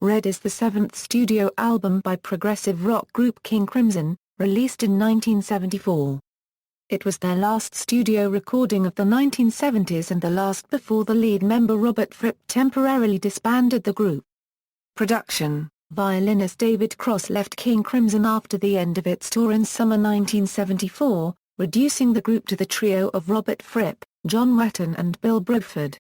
Red is the seventh studio album by progressive rock group King Crimson, released in 1974. It was their last studio recording of the 1970s and the last before the lead member Robert Fripp temporarily disbanded the group. Production: violinist David Cross left King Crimson after the end of its tour in summer 1974, reducing the group to the trio of Robert Fripp, John Wetton and Bill Bruford.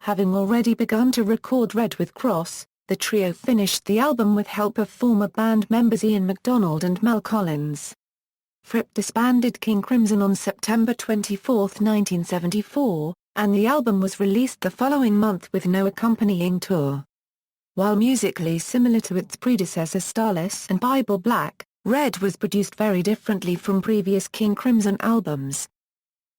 Having already begun to record Red with Cross, the trio finished the album with help of former band members Ian MacDonald and Mel Collins. Fripp disbanded King Crimson on September 24, 1974, and the album was released the following month with no accompanying tour. While musically similar to its predecessor Starless and Bible Black, Red was produced very differently from previous King Crimson albums.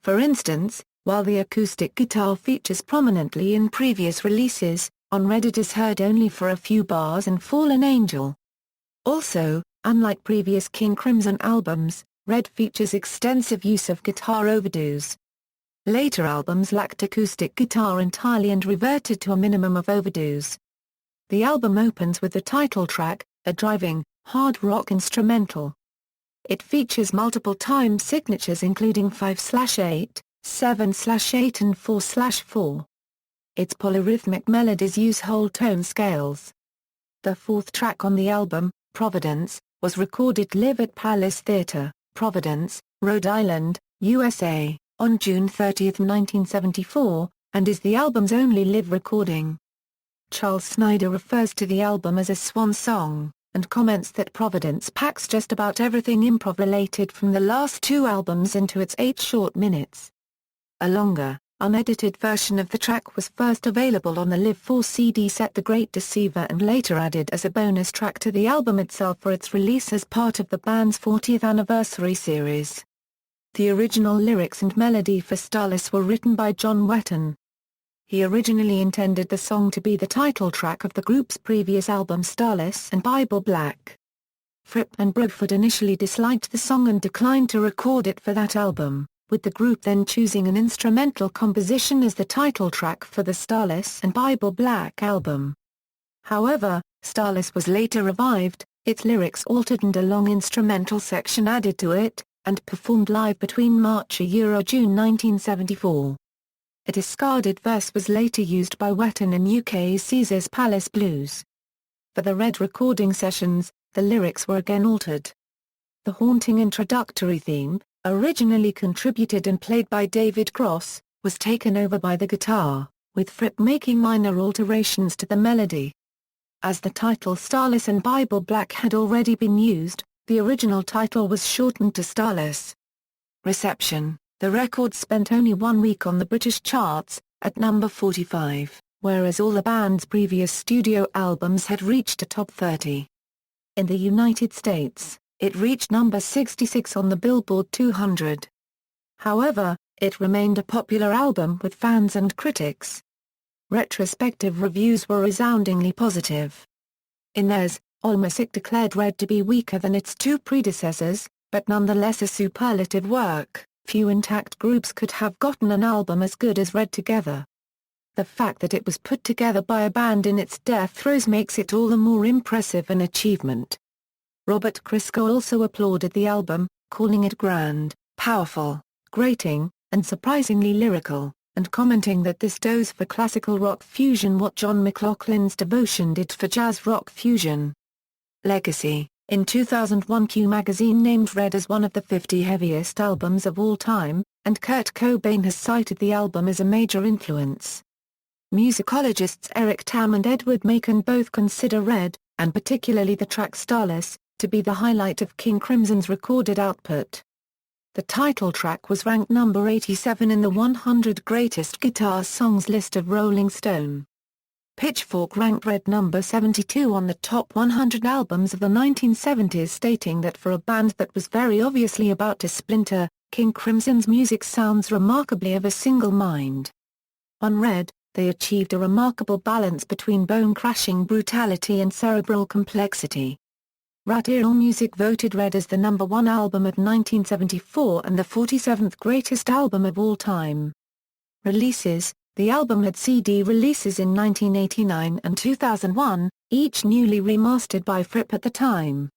For instance, while the acoustic guitar features prominently in previous releases, on Red it is heard only for a few bars in Fallen Angel. Also, unlike previous King Crimson albums, Red features extensive use of guitar overdubs. Later albums lacked acoustic guitar entirely and reverted to a minimum of overdubs. The album opens with the title track, a driving, hard rock instrumental. It features multiple time signatures including 5/8, 7/8 and 4/4. Its polyrhythmic melodies use whole tone scales. The fourth track on the album, Providence, was recorded live at Palace Theatre, Providence, Rhode Island, USA, on June 30, 1974, and is the album's only live recording. Charles Snyder refers to the album as a swan song, and comments that Providence packs just about everything improv-related from the last two albums into its 8 short minutes. A longer, unedited version of the track was first available on the Live 4 CD set The Great Deceiver and later added as a bonus track to the album itself for its release as part of the band's 40th anniversary series. The original lyrics and melody for Starless were written by John Wetton. He originally intended the song to be the title track of the group's previous album Starless and Bible Black. Fripp and Bruford initially disliked the song and declined to record it for that album, with the group then choosing an instrumental composition as the title track for the Starless and Bible Black album. However, Starless was later revived, its lyrics altered and a long instrumental section added to it, and performed live between March–June 1974. A discarded verse was later used by Wetton in UK's Caesar's Palace Blues. For the Red recording sessions, the lyrics were again altered. The haunting introductory theme, originally contributed and played by David Cross, was taken over by the guitar, with Fripp making minor alterations to the melody. As the title Starless and Bible Black had already been used, the original title was shortened to Starless. Reception: the record spent only 1 week on the British charts, at number 45, whereas all the band's previous studio albums had reached a top 30. In the United States, it reached number 66 on the Billboard 200. However, it remained a popular album with fans and critics. Retrospective reviews were resoundingly positive. In theirs, Allmusic declared Red to be weaker than its two predecessors, but nonetheless a superlative work. Few intact groups could have gotten an album as good as Red together. The fact that it was put together by a band in its death throes makes it all the more impressive an achievement. Robert Christgau also applauded the album, calling it grand, powerful, grating, and surprisingly lyrical, and commenting that this does for classical rock fusion what John McLaughlin's Devotion did for jazz rock fusion. Legacy: in 2001 Q magazine named Red as one of the 50 heaviest albums of all time, and Kurt Cobain has cited the album as a major influence. Musicologists Eric Tam and Edward Macon both consider Red, and particularly the track Starless, to be the highlight of King Crimson's recorded output. The title track was ranked number 87 in the 100 Greatest Guitar Songs list of Rolling Stone. Pitchfork ranked Red number 72 on the top 100 albums of the 1970s, stating that for a band that was very obviously about to splinter, King Crimson's music sounds remarkably of a single mind. On Red, they achieved a remarkable balance between bone-crashing brutality and cerebral complexity. Allmusic voted Red as the number 1 album of 1974 and the 47th greatest album of all time. Releases: the album had CD releases in 1989 and 2001, each newly remastered by Fripp at the time.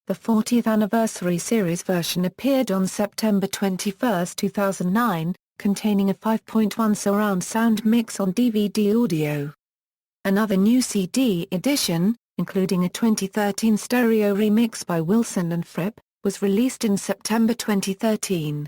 The 40th anniversary series version appeared on September 21, 2009, containing a 5.1 surround sound mix on DVD audio. Another new CD edition, including a 2013 stereo remix by Wilson and Fripp, was released in September 2013.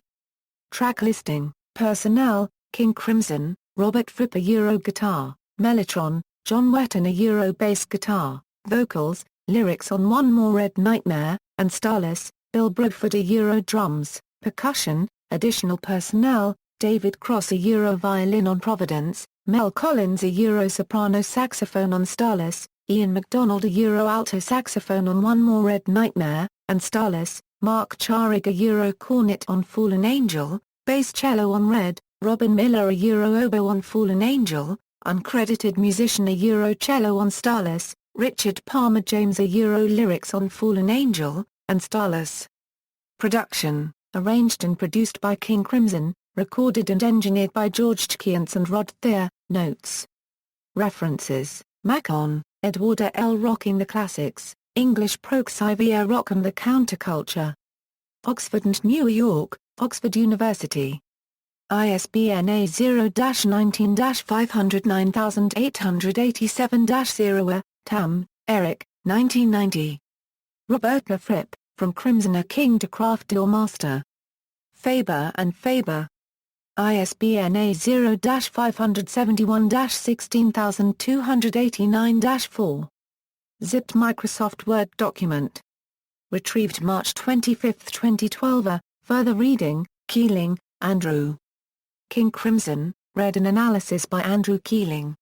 Track listing: Personnel, King Crimson, Robert Fripp a Euro guitar, Mellotron, John Wetton a Euro bass guitar, vocals, lyrics on One More Red Nightmare, and Starless, Bill Bruford a Euro drums, percussion, additional personnel, David Cross a Euro violin on Providence, Mel Collins a Euro soprano saxophone on Starless, Ian MacDonald a Euro alto saxophone on One More Red Nightmare, and Starless, Mark Charig a Euro cornet on Fallen Angel, bass cello on Red, Robin Miller a Euro oboe on Fallen Angel, uncredited musician a Euro cello on Starless, Richard Palmer James a Euro lyrics on Fallen Angel, and Starless. Production, arranged and produced by King Crimson, recorded and engineered by George Tchiantz and Rod Thayer. Notes. References: Macon, Edwarda L. Rocking the Classics, English Progressive Rock and the Counterculture. Oxford and New York, Oxford University. ISBN A0-19-509887-0. Tam, Eric, 1990. Roberta Fripp, From Crimson a King to Craft Your Master. Faber and Faber. ISBN A0-571-16289-4. Zipped Microsoft Word document. Retrieved March 25, 2012. Further reading, Keeling, Andrew. King Crimson, read and analysis by Andrew Keeling.